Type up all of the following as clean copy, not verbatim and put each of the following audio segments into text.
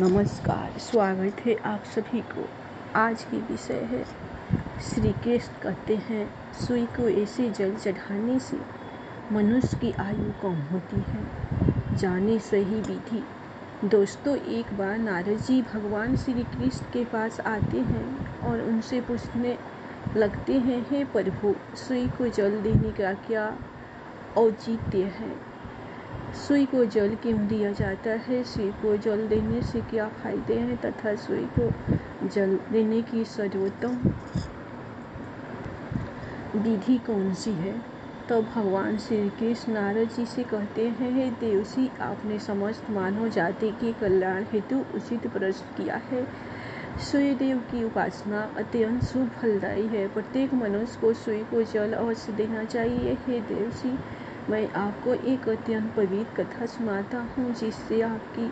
नमस्कार, स्वागत है आप सभी को। आज की विषय है श्री कृष्ण कहते हैं सुई को ऐसे जल चढ़ाने से मनुष्य की आयु कम होती है, जाने सही विधि। दोस्तों, एक बार नारद जी भगवान श्री कृष्ण के पास आते हैं और उनसे पूछने लगते हैं, हे प्रभु, सुई को जल देने का क्या औचित्य है? सुई को जल क्यों दिया जाता है? सुई को जल देने से क्या फायदे हैं तथा सुई को जल देने की सर्वोत्तम विधि कौन सी है? तब भगवान श्री कृष्ण नारद जी से कहते हैं, हे देवसी, आपने समस्त मानव जाति के कल्याण हेतु उचित प्रश्न किया है। सूर्य देव की उपासना अत्यंत शुभ फलदायी है। प्रत्येक मनुष्य को सूर्य को जल अवश्य देना चाहिए। हे देवसी, मैं आपको एक अत्यंत पवित्र कथा सुनाता हूँ, जिससे आपकी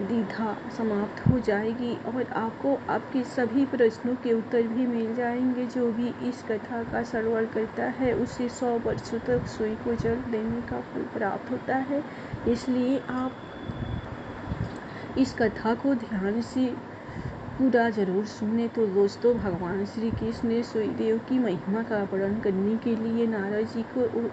द्विधा समाप्त हो जाएगी और आपको आपके सभी प्रश्नों के उत्तर भी मिल जाएंगे। जो भी इस कथा का श्रवण करता है उसे 100 वर्षों तक सूर्य को जल देने का फल प्राप्त होता है। इसलिए आप इस कथा को ध्यान से पूरा जरूर सुने। तो दोस्तों, भगवान श्री कृष्ण ने सूर्यदेव की महिमा का वर्णन करने के लिए नारद जी को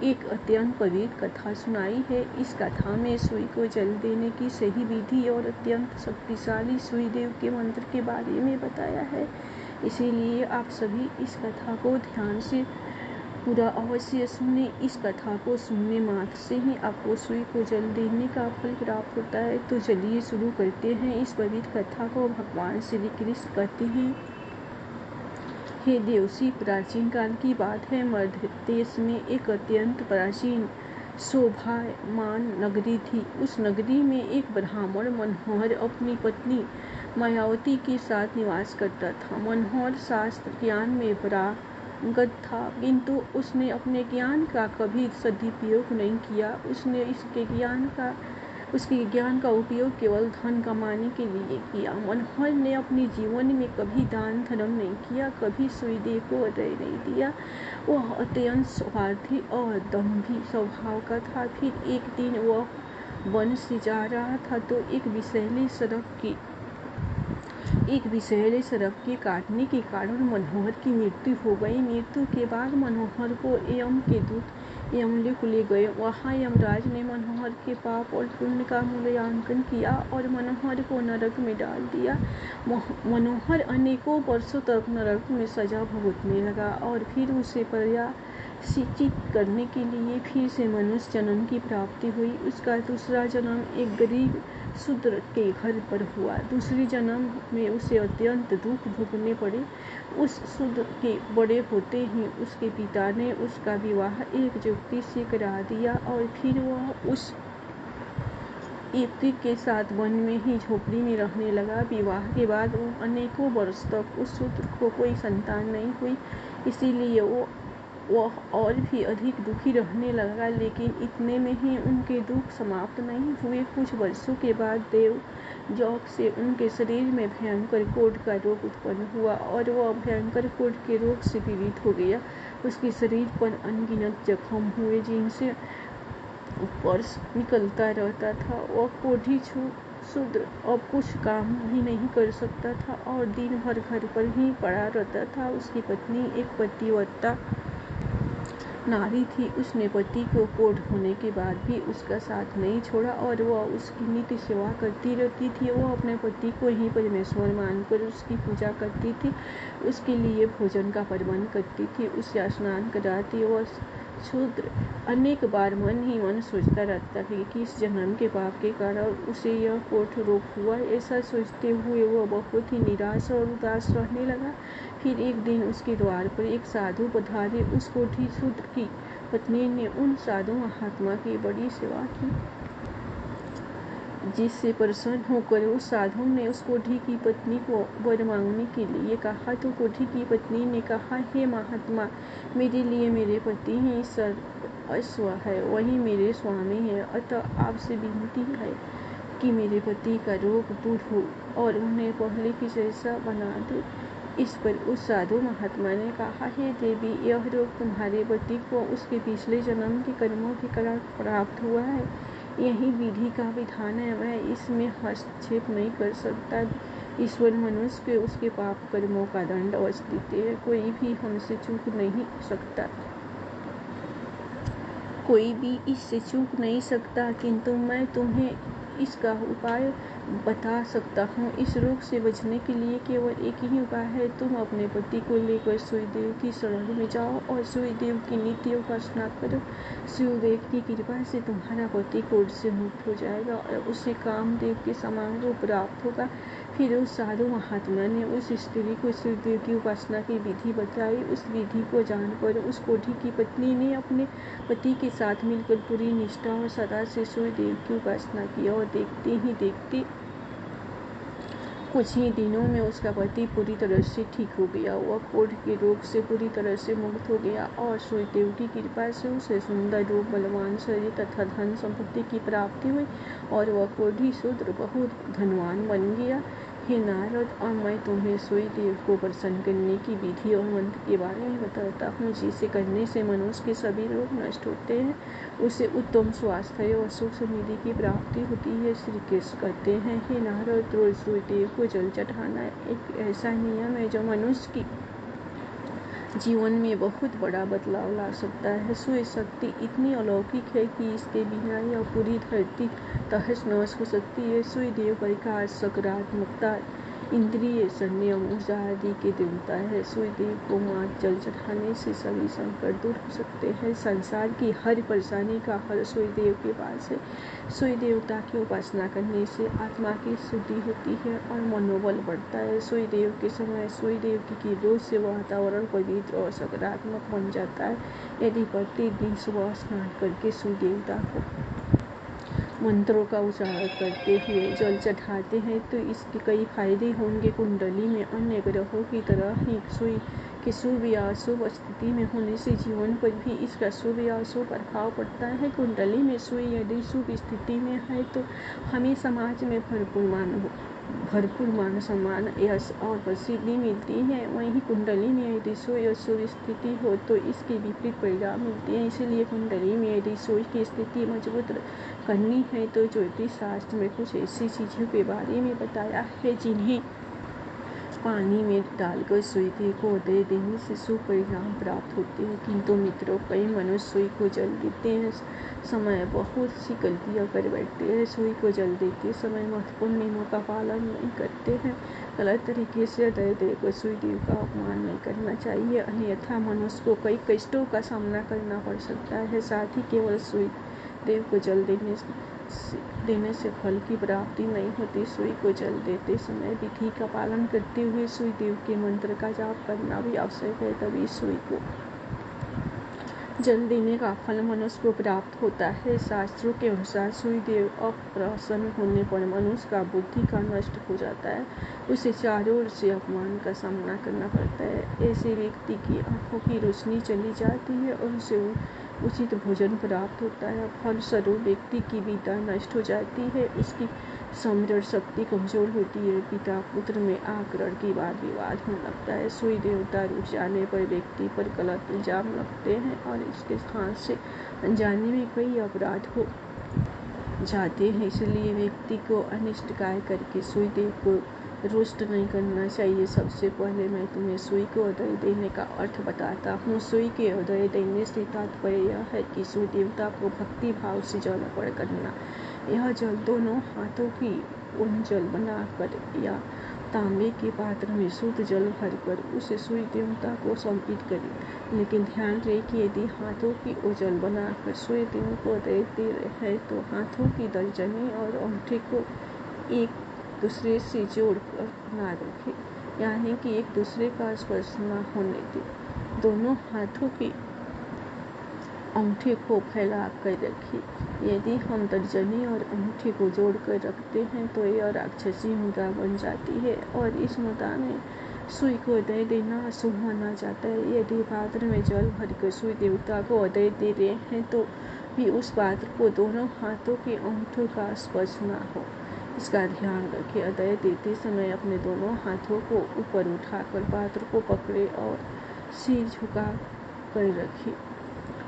एक अत्यंत पवित्र कथा सुनाई है। इस कथा में सूर्य को जल देने की सही विधि और अत्यंत शक्तिशाली सूर्यदेव के मंत्र के बारे में बताया है। इसीलिए आप सभी इस कथा को ध्यान से पूरा अवश्य सुने। इस कथा को सुनने मात्र से ही आपको सूर्य को जल देने का फल प्राप्त होता है। तो चलिए शुरू करते हैं इस पवित्र कथा को। भगवान श्री कृष्ण कहते हैं, हे देवसी, प्राचीन काल की बात है। मध्य देश में एक अत्यंत प्राचीन शोभायमान नगरी थी। उस नगरी में एक ब्राह्मण मनोहर अपनी पत्नी मायावती के साथ निवास करता था। मनोहर शास्त्र ज्ञान में पारंगत था, किंतु उसने अपने ज्ञान का कभी सदुपयोग नहीं किया। उसने उसके ज्ञान का उपयोग केवल धन कमाने के लिए किया। मनोहर ने अपने जीवन में कभी दान धर्म नहीं किया, कभी सूर्यदेव को अदय नहीं दिया। वह अत्यंत स्वार्थी और दंभी स्वभाव का था। फिर एक दिन वह वन से जा रहा था तो एक विषैले सड़क के काटने के कारण मनोहर की मृत्यु हो गई। मृत्यु के बाद मनोहर को यम के दूत यमलोक ले गए। वहाँ यमराज ने मनोहर के पाप और पुण्य का मूल्यांकन किया और मनोहर को नरक में डाल दिया। मनोहर अनेकों वर्षों तक नरक में सजा भुगतने लगा और फिर उसे प्रायश्चित करने के लिए फिर से मनुष्य जन्म की प्राप्ति हुई। उसका दूसरा जन्म एक गरीब शूद्र के घर पर हुआ। दूसरी जन्म में उसे अत्यंत दुख भोगने पड़े। उस शूद्र के बड़े होते ही उसके पिता ने उसका विवाह एक युवती से करा दिया और फिर वह उस युवती के साथ वन में ही झोपड़ी में रहने लगा। विवाह के बाद अनेकों वर्ष तक उस शूद्र को कोई संतान नहीं हुई। इसीलिए वह और भी अधिक दुखी रहने लगा। लेकिन इतने में ही उनके दुख समाप्त नहीं हुए। कुछ वर्षों के बाद देव योग से उनके शरीर में भयंकर कोढ़ का रोग उत्पन्न हुआ और वह भयंकर कोढ़ के रोग से पीड़ित हो गया। उसके शरीर पर अनगिनत जख्म हुए जिनसे स्पर्श निकलता रहता था। वह कोढ़ी शूद्र अब कुछ काम भी नहीं कर सकता था और दिन भर घर पर ही पड़ा रहता था। उसकी पत्नी एक पतिव्रता नारी थी। उसने पति को कोढ़ होने के बाद भी उसका साथ नहीं छोड़ा और वह उसकी नित्य सेवा करती रहती थी। वह अपने पति को ही परमेश्वर मानकर उसकी पूजा करती थी, उसके लिए भोजन का प्रबंध करती थी, उसे स्नान कराती। वह शूद्र अनेक बार मन ही मन सोचता रहता कि किस जन्म के पाप के कारण उसे यह कोढ़ रोग हुआ। ऐसा सोचते हुए वह बहुत ही निराश और उदास रहने लगा। फिर एक दिन उसके द्वार पर एक साधु पधारे। उस कोढ़ी शूद्र की पत्नी ने उन साधु महात्मा की बड़ी सेवा की, जिससे प्रसन्न होकर उस साधु ने उस कोढ़ी की पत्नी को वर मांगने के लिए कहा। तो कोढ़ी की पत्नी ने कहा, हे महात्मा, मेरे लिए मेरे पति ही सर्वस्व है, वही मेरे स्वामी है। अतः आपसे विनती है कि मेरे पति का रोग दूर हो और उन्हें पहले की जैसा बना दे। इस पर उस साधु महात्मा ने कहा, हे देवी, यह रोग तुम्हारे पति को उसके पिछले जन्म के कर्मों के कारण प्राप्त हुआ है। यही विधि का विधान है, मैं इसमें हस्तक्षेप नहीं कर सकता। ईश्वर मनुष्य के उसके पाप कर्मों का दंड अवश्य देते हैं। कोई भी हमसे चूक नहीं सकता, कोई भी इससे चूक नहीं सकता, किंतु मैं तुम्हें इसका उपाय बता सकता हूँ। इस रोग से बचने के लिए केवल एक ही उपाय है, तुम अपने पति को लेकर सूर्यदेव की शरण में जाओ और सूर्यदेव की नित्य उपासना करो। सूर्यदेव की कृपा से तुम्हारा पति क्रोध से मुक्त हो जाएगा और उसे कामदेव के समान रूप प्राप्त होगा। फिर उस साधु महात्मा ने उस स्त्री को सूर्यदेव की उपासना की विधि बताई। उस विधि को जानकर उस कोठी की पत्नी ने अपने पति के साथ मिलकर पूरी निष्ठा और सदा से सूर्यदेव की उपासना की और देखते ही देखते कुछ ही दिनों में उसका पति पूरी तरह से ठीक हो गया। वह कोढ़ के रोग से पूरी तरह से मुक्त हो गया और सूर्यदेव की कृपा से उसे सुंदर रूप, बलवान शरीर तथा धन संपत्ति की प्राप्ति हुई और वह कोढ़ी शूद्र बहुत धनवान बन गया। हे नारद, और मैं तुम्हें सूर्यदेव को प्रसन्न करने की विधि और मंत्र के बारे में बताता हूँ, जिसे करने से मनुष्य के सभी रोग नष्ट होते हैं, उसे उत्तम स्वास्थ्य और सुख समृद्धि की प्राप्ति होती है। श्री कृष्ण कहते हैं, हे नारद, रोज सूर्यदेव को जल चढ़ाना एक ऐसा नियम है जो मनुष्य की जीवन में बहुत बड़ा बदलाव ला सकता है। सूर्य शक्ति इतनी अलौकिक है कि इसके बिना यह पूरी धरती तहस नहस हो सकती है। सूर्यदेव प्रकाश, सकारात्मकता, इंद्रिय संयम, ऊर्जा आदि के देवता है। सूर्यदेव को माथ जल चढ़ाने से सभी संकट दूर हो सकते हैं। संसार की हर परेशानी का हल सूर्यदेव के पास है। सूर्य देवता की उपासना करने से आत्मा की शुद्धि होती है और मनोबल बढ़ता है। सूर्यदेव के समय सूर्यदेव की किरणों से वातावरण पवित्र और सकारात्मक बन जाता है। यदि प्रतिदिन सुबह स्नान करके सूर्य देवता को मंत्रों का उच्चारण करते हुए जल चढ़ाते हैं तो इसके कई फायदे होंगे। कुंडली में अन्य ग्रहों की तरह ही सूर्य के शुभ या अशुभ स्थिति में होने से जीवन पर भी इसका शुभ या अशुभ प्रभाव पड़ता है। कुंडली में सूर्य यदि शुभ स्थिति में है तो हमें समाज में भरपूर मान सम्मान, यश और प्रसिद्धि मिलती है। वहीं कुंडली में यदि सूर्य अशुभ स्थिति हो तो इसके विपरीत परिणाम मिलते हैं। इसलिए कुंडली में यदि सूर्य की स्थिति मजबूत करनी है तो ज्योतिष शास्त्र में कुछ ऐसी चीज़ों के बारे में बताया है जिन्हें पानी में डालकर सूर्य को उदय देने से शुभ परिणाम प्राप्त होते हैं। किंतु मित्रों, कई मनुष्य सूर्य को जल देते हैं समय बहुत सी गलतियां कर बैठते हैं। सूर्य को जल देते समय महत्वपूर्ण नियमों का पालन नहीं करते हैं। गलत तरीके से उदय देकर सूर्यदेव का अपमान नहीं करना चाहिए, अन्यथा मनुष्य को कई कष्टों का सामना करना पड़ सकता है। साथ ही केवल सूर्य देव को जल देने से फल की प्राप्ति नहीं होती। सूर्य को जल देते समय विधि का पालन करते हुए सूर्यदेव के मंत्र का जाप करना भी आवश्यक है, तभी सूर्य को जल देने का फल मनुष्य को प्राप्त होता है। शास्त्रों के अनुसार सूर्यदेव अप्रसन्न होने पर मनुष्य का बुद्धि का नष्ट हो जाता है, उसे चारों ओर से अपमान का सामना करना पड़ता है। ऐसे व्यक्ति की आंखों की रोशनी चली जाती है और उसे उचित भोजन प्राप्त होता है। फलस्वरूप व्यक्ति की विद्या नष्ट हो जाती है, उसकी स्मरण शक्ति कमजोर होती है, पिता पुत्र में आकरण की वाद विवाद होने लगता है। सूर्य देवता रुक जाने पर व्यक्ति पर गलत इल्जाम लगते हैं और इसके हाथ से अनजाने में कई अपराध हो जाते हैं। इसलिए व्यक्ति को अनिष्ट कार्य करके सूर्य देव को रुष्ट नहीं करना चाहिए। सबसे पहले मैं तुम्हें सूर्य को उदय देने का अर्थ बताता हूँ। सूर्य के उदय देने से तात्पर्य यह है कि सूर्य देवता को भक्ति भाव से जल अर्पण करना। यह जल दोनों हाथों की ओर जल बनाकर या तांबे के पात्र में शुद्ध जल भरकर उसे सूर्य देवता को समर्पित करें। लेकिन ध्यान रहे कि यदि हाथों की ओर जल बनाकर सूर्य देव को उदय दे रहे हैं तो हाथों की तर्जनी और अंगूठे को एक दूसरे से जोड़कर ना रखें, यानी कि एक दूसरे का स्पर्श न होने दें। दोनों हाथों के अंगूठे को फैला कर रखें। यदि हम तर्जनी और अंगूठे को जोड़कर रखते हैं तो यह राक्षसी मुद्रा बन जाती है और इस मुद्रा में सूर्य को उदय देना अशुभ माना जाता है। यदि पात्र में जल भरकर सूर्य देवता को उदय दे रहे हैं तो भी उस पात्र को दोनों हाथों के अंगूठों का स्पर्श न हो, इसका ध्यान रखें। उदय देते समय अपने दोनों हाथों को ऊपर उठाकर पात्र को पकड़े और सिर झुका कर रखें।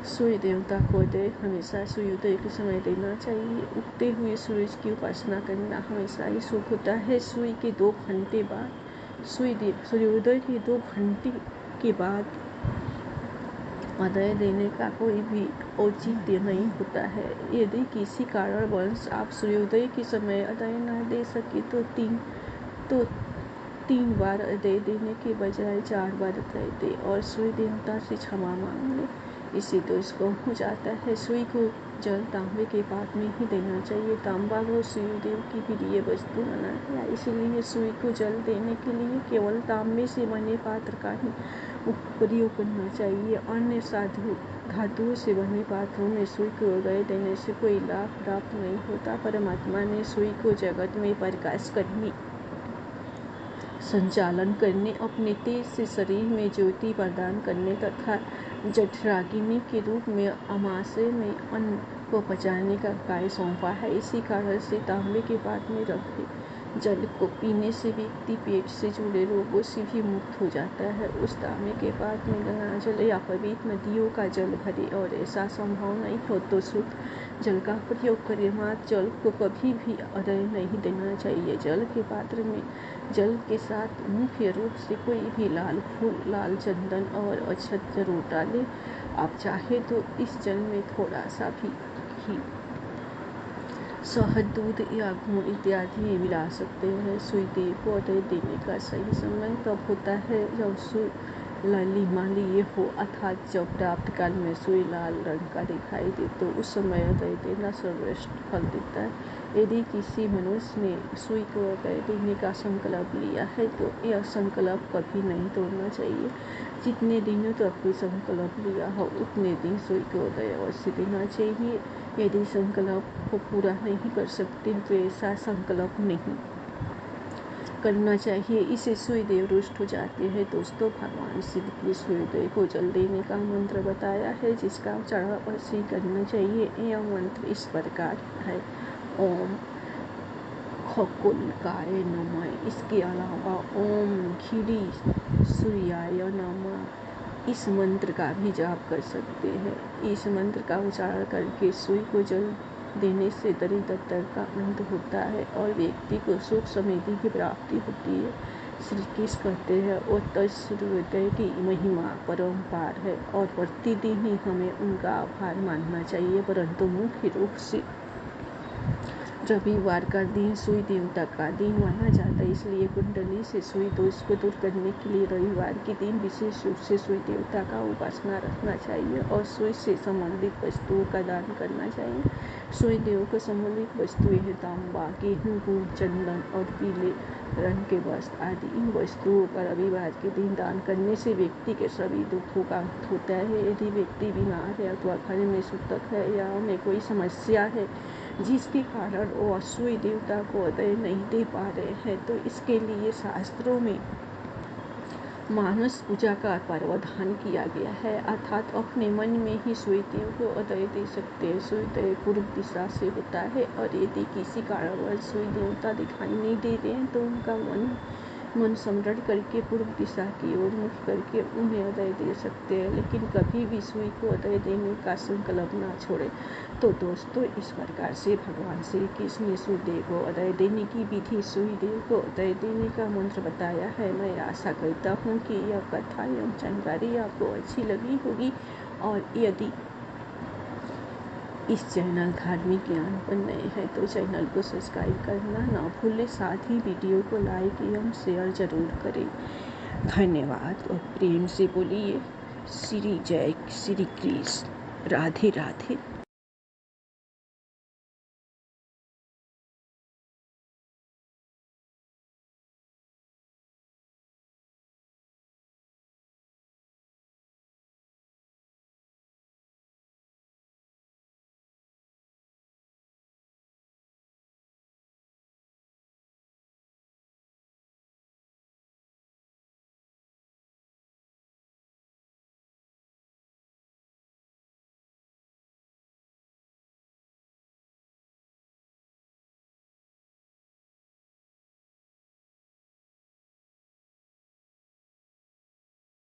सूर्य देवता को उदय हमेशा सूर्योदय के समय देना चाहिए। उगते हुए सूरज की उपासना करना हमेशा ही शुभ होता है। सूर्य के 2 घंटे बाद सूर्योदय के 2 घंटे के बाद उदय देने का कोई भी औचित्य नहीं होता है। यदि किसी कारणवश आप सूर्योदय के समय उदय न दे सके तो 3 बार उदय देने के बजाय 4 बार उदय दे और सूर्य देवता से क्षमा मांग ले, इससे दोष कम हो जाता है। सूर्य को जल तांबे के पात्र में ही देना चाहिए। तांबा वो सूर्यदेव की प्रिय वस्तु माना गया, इसलिए सूर्य को जल देने के लिए केवल तांबे से बने पात्र का ही प्रयोग करना चाहिए। अन्य धातुओं से बने पात्रों में सूर्य को उदय देने से कोई लाभ प्राप्त नहीं होता। परमात्मा ने सूर्य को जगत में प्रकाश करने, संचालन करने, अपने तेज से शरीर में ज्योति प्रदान करने तथा जठराग्नि के रूप में अमाशय में अन्न को पचाने का कार्य सौंपा है। इसी कारण से तांबे के पात्र में रखे जल को पीने से व्यक्ति पेट से जुड़े रोगों से भी मुक्त हो जाता है। उस तांबे के पात्र में गंगा जल या पवित्र नदियों का जल भरे और ऐसा संभव नहीं हो तो शुद्ध जल का प्रयोग करें। मात्र जल को कभी भी उदय नहीं देना चाहिए। जल के पात्र में जल के साथ मुख्य रूप से कोई भी लाल फूल, लाल चंदन और अक्षत जरूर डालें। आप चाहे तो इस जल में थोड़ा सा भी घी, शहद, दूध या गुड़ इत्यादि मिला सकते हैं। सूर्यदेव को उदय देने का सही समय तब होता है जब सूर्य लालिमा लिए हो, अर्थात जब प्राप्त काल में सूर्य लाल रंग का दिखाई दे तो उस समय उदय देना सर्वश्रेष्ठ फल देता है। यदि किसी मनुष्य ने सूर्य को उदय देने का संकल्प लिया है तो यह संकल्प कभी नहीं तोड़ना चाहिए। जितने दिनों तक कोई संकल्प लिया हो उतने दिन सूर्य को उदय अवश्य देना चाहिए। यदि संकल्प को पूरा नहीं कर सकते तो ऐसा संकल्प नहीं करना चाहिए, इसे सूर्यदेव रुष्ट हो जाते हैं। दोस्तों, भगवान शिव ने सूर्योदय को जल देने का मंत्र बताया है जिसका उच्चारण अवश्य करना चाहिए। यह मंत्र इस प्रकार है: ओम खगोलकाय नमः। इसके अलावा ओम खिड़ी सूर्याय नमः इस मंत्र का भी जाप कर सकते हैं। इस मंत्र का उच्चारण करके सूर्य को जल देने से दरिद्रता का अंत होता है और व्यक्ति को सुख समृद्धि की प्राप्ति होती है। श्री कृष्ण कहते हैं और सूर्योदय की महिमा परम्पार है और प्रतिदिन ही हमें उनका आभार मानना चाहिए, परंतु मुख्य रूप से रविवार का दिन सूर्य देवता का दिन माना जाता है। इसलिए कुंडली से सूर्य दोष को दूर करने के लिए रविवार के दिन विशेष रूप से सूर्य देवता का उपासना रखना चाहिए और सूर्य से संबंधित वस्तुओं का दान करना चाहिए। सूर्य देव को संबंधित वस्तुएं हैं तांबा, गेहूं, गुड़, चंदन और पीले रंग के वस्त्र आदि। इन वस्तुओं का रविवार के दिन दान करने से व्यक्ति के सभी दुखों का अंत होता है। यदि व्यक्ति बीमार है अथवा घर में सूतक है या उन्हें कोई समस्या है जिसके कारण वो सूर्य देवता को उदय नहीं दे पा रहे हैं तो इसके लिए शास्त्रों में मानस पूजा का प्रावधान किया गया है, अर्थात अपने मन में ही सूर्य देव को उदय दे सकते हैं। सूर्योदय पूर्व दिशा से होता है और यदि किसी कारणवश सूर्य देवता दिखाई नहीं दे रहे हैं तो उनका मन स्मरण करके पूर्व दिशा की ओर मुख करके उन्हें उदय दे सकते हैं, लेकिन कभी भी सूर्य को उदय देने का संकल्प ना छोड़े। तो दोस्तों, इस प्रकार से भगवान श्री कृष्ण ने सूर्यदेव को उदय देने की विधि, सूर्यदेव को उदय देने का मंत्र बताया है। मैं आशा करता हूँ कि यह कथा एवं जानकारी आपको अच्छी लगी होगी और यदि इस चैनल धार्मिक ज्ञान पर नए हैं तो चैनल को सब्सक्राइब करना ना भूलें, साथ ही वीडियो को लाइक एवं शेयर जरूर करें। धन्यवाद और प्रेम से बोलिए श्री जय श्री कृष्ण। राधे राधे।